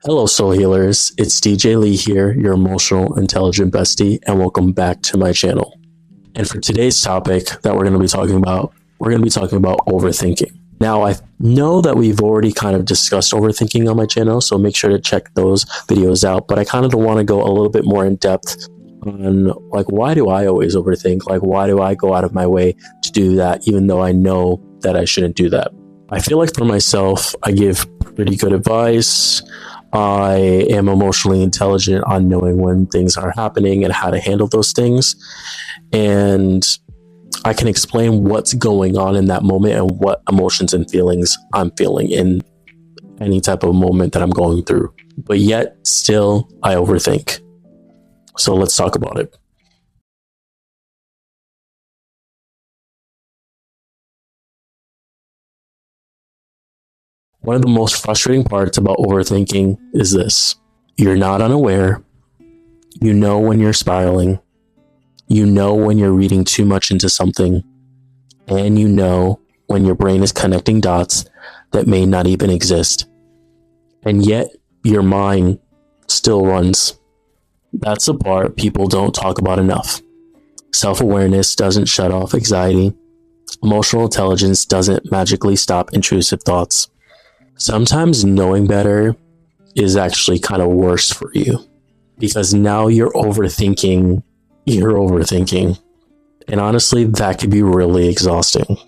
Hello, soul healers. It's DJ Lee here, your emotional intelligent bestie, and welcome back to my channel. And for today's topic that we're going to be talking about, overthinking. Now, I know that we've already kind of discussed overthinking on my channel, so make sure to check those videos out. But I kind of want to go a little bit more in depth on, why do I always overthink? Why do I go out of my way to do that, even though I know that I shouldn't do that? I feel like for myself, I give pretty good advice. I am emotionally intelligent on knowing when things are happening and how to handle those things. And I can explain what's going on in that moment and what emotions and feelings I'm feeling in any type of moment that I'm going through. But yet, still, I overthink. So let's talk about it. One of the most frustrating parts about overthinking is this. You're not unaware. You know when you're spiraling. You know when you're reading too much into something. And you know when your brain is connecting dots that may not even exist. And yet, your mind still runs. That's the part people don't talk about enough. Self-awareness doesn't shut off anxiety. Emotional intelligence doesn't magically stop intrusive thoughts. Sometimes knowing better is actually kind of worse for you because now you're overthinking. And honestly, that could be really exhausting.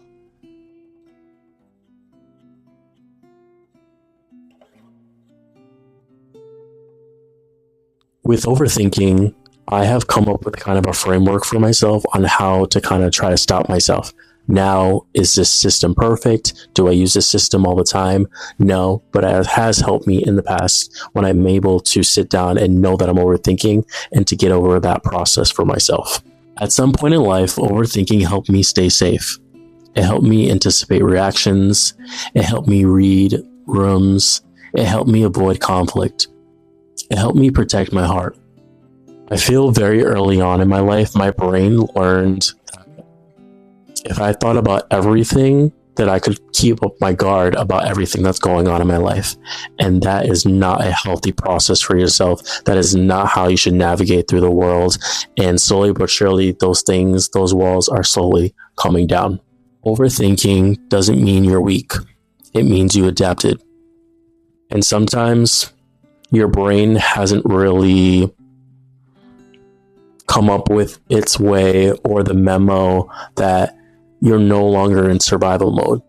With overthinking, I have come up with kind of a framework for myself on how to kind of try to stop myself. Now, is this system perfect? Do I use this system all the time? No, but it has helped me in the past when I'm able to sit down and know that I'm overthinking and to get over that process for myself. At some point in life, overthinking helped me stay safe. It helped me anticipate reactions. It helped me read rooms. It helped me avoid conflict. It helped me protect my heart. I feel very early on in my life, my brain learned if I thought about everything, that I could keep up my guard about everything that's going on in my life. And that is not a healthy process for yourself. That is not how you should navigate through the world. And slowly but surely, those walls are slowly coming down. Overthinking doesn't mean you're weak. It means you adapted. And sometimes your brain hasn't really come up with its way or the memo that you're no longer in survival mode.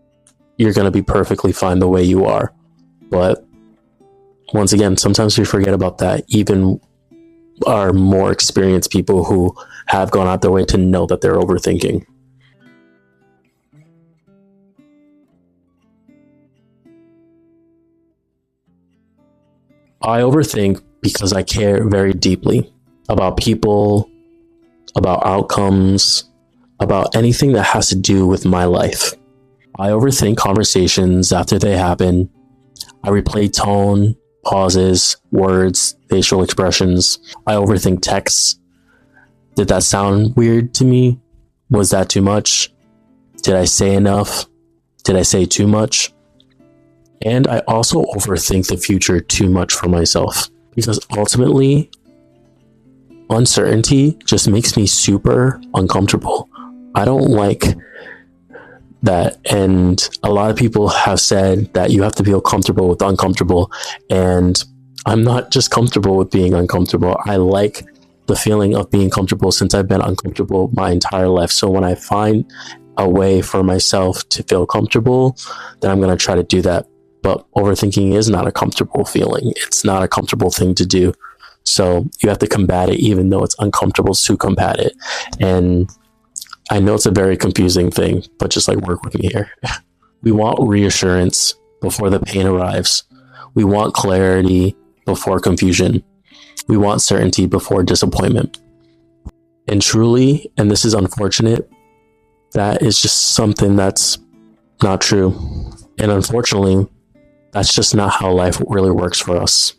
You're going to be perfectly fine the way you are. But once again, sometimes we forget about that. Even our more experienced people who have gone out their way to know that they're overthinking. I overthink because I care very deeply about people, about outcomes, about anything that has to do with my life. I overthink conversations after they happen. I replay tone, pauses, words, facial expressions. I overthink texts. Did that sound weird to me? Was that too much? Did I say enough? Did I say too much? And I also overthink the future too much for myself because ultimately, uncertainty just makes me super uncomfortable. I don't like that. And a lot of people have said that you have to feel comfortable with uncomfortable. And I'm not just comfortable with being uncomfortable. I like the feeling of being comfortable since I've been uncomfortable my entire life. So when I find a way for myself to feel comfortable, then I'm going to try to do that. But overthinking is not a comfortable feeling. It's not a comfortable thing to do. So you have to combat it, even though it's uncomfortable to combat it. And I know it's a very confusing thing, but just work with me here. We want reassurance before the pain arrives. We want clarity before confusion. We want certainty before disappointment. And truly, and this is unfortunate, that is just something that's not true. And unfortunately, that's just not how life really works for us.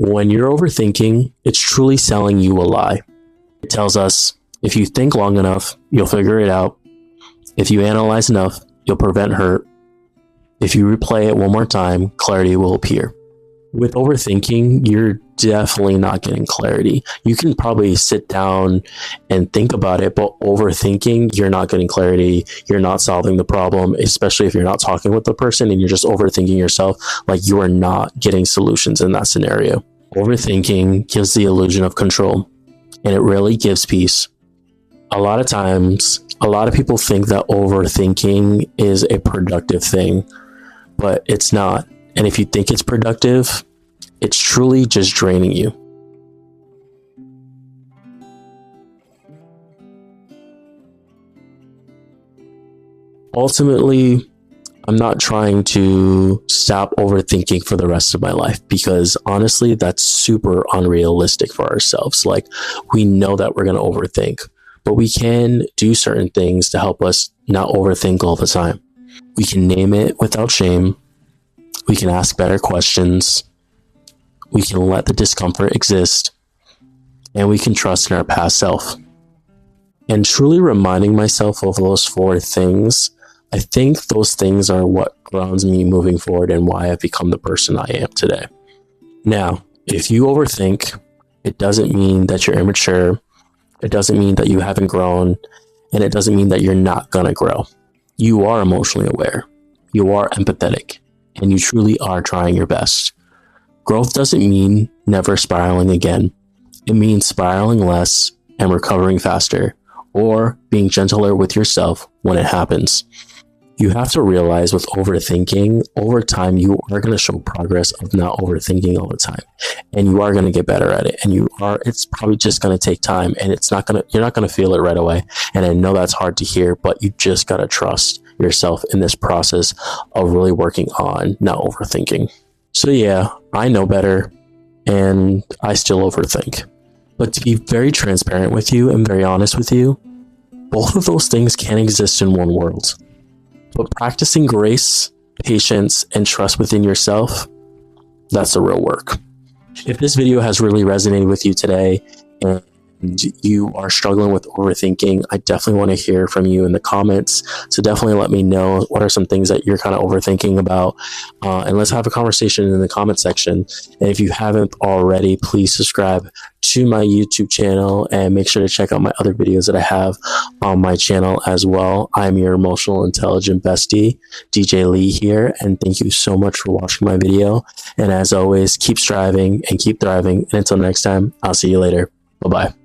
When you're overthinking, it's truly selling you a lie. It tells us if you think long enough, you'll figure it out. If you analyze enough, you'll prevent hurt. If you replay it one more time, clarity will appear. With overthinking, you're definitely not getting clarity. You can probably sit down and think about it, but overthinking, you're not getting clarity. You're not solving the problem, especially if you're not talking with the person and you're just overthinking yourself. Like, you are not getting solutions in that scenario. Overthinking gives the illusion of control, and it really gives peace. A lot of times, a lot of people think that overthinking is a productive thing, but it's not. And if you think it's productive, it's truly just draining you. Ultimately, I'm not trying to stop overthinking for the rest of my life, because honestly, that's super unrealistic for ourselves. Like, we know that we're going to overthink, but we can do certain things to help us not overthink all the time. We can name it without shame. We can ask better questions. We can let the discomfort exist. And we can trust in our past self. And truly reminding myself of those 4 things, I think those things are what grounds me moving forward and why I've become the person I am today. Now, if you overthink, it doesn't mean that you're immature. It doesn't mean that you haven't grown. And it doesn't mean that you're not going to grow. You are emotionally aware. You are empathetic. And you truly are trying your best. Growth doesn't mean never spiraling again. It means spiraling less and recovering faster, or being gentler with yourself when it happens. You have to realize with overthinking, over time, you are going to show progress of not overthinking all the time. And you are going to get better at it. And it's probably just going to take time, and you're not going to feel it right away. And I know that's hard to hear, but you just got to trust yourself in this process of really working on not overthinking. So yeah, I know better, and I still overthink. But to be very transparent with you and very honest with you, both of those things can exist in one world. But practicing grace, patience, and trust within yourself, that's the real work. If this video has really resonated with you today, and you are struggling with overthinking, I definitely want to hear from you in the comments. So definitely let me know what are some things that you're kind of overthinking about, and let's have a conversation in the comment section. And if you haven't already, please subscribe to my YouTube channel and make sure to check out my other videos that I have on my channel as well. I'm your emotional intelligent bestie, DJ Lee here, and thank you so much for watching my video. And as always, keep striving and keep thriving. And until next time, I'll see you later. Bye-bye.